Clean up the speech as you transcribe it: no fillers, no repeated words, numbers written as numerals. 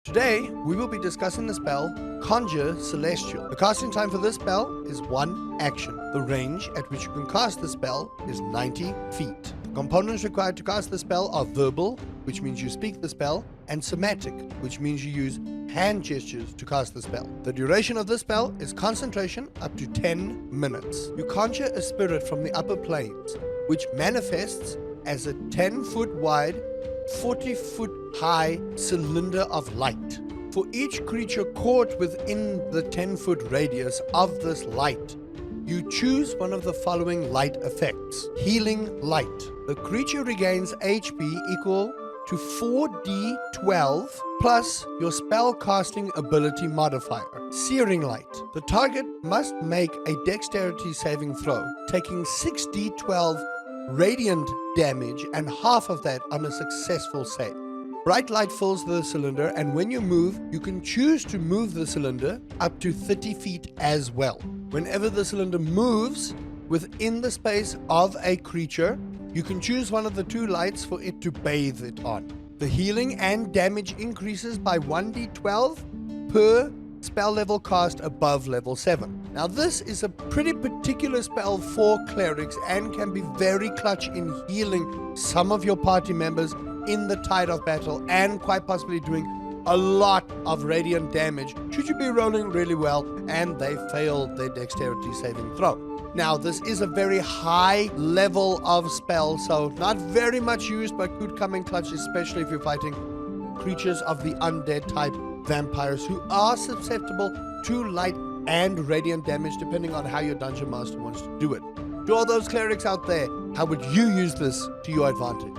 Today, we will be discussing the spell Conjure Celestial. The casting time for this spell is 1 action. The range at which you can cast the spell is 90 feet. The components required to cast the spell are verbal, which means you speak the spell, and somatic, which means you use hand gestures to cast the spell. The duration of this spell is concentration up to 10 minutes. You conjure a spirit from the upper planes, which manifests as a 10-foot wide, 40-foot high cylinder of light. For each creature caught within the 10-foot radius of this light, you choose one of the following light effects. Healing Light. The creature regains HP equal to 4d12 plus your spell casting ability modifier. Searing Light. The target must make a dexterity saving throw, taking 6d12 radiant damage and half of that on a successful save. Bright light fills the cylinder, and when you move, you can choose to move the cylinder up to 30 feet as well. Whenever the cylinder moves within the space of a creature, you can choose one of the 2 lights for it to bathe it on. The healing and damage increases by 1d12 per spell level cast above level 7. Now this is a pretty particular spell for clerics and can be very clutch in healing some of your party members in the tide of battle, and quite possibly doing a lot of radiant damage should you be rolling really well and they failed their dexterity saving throw. Now this is a very high level of spell, so not very much used, but could come in clutch, especially if you're fighting creatures of the undead type, vampires, who are susceptible to light and radiant damage depending on how your dungeon master wants to do it. To all those clerics out there, how would you use this to your advantage?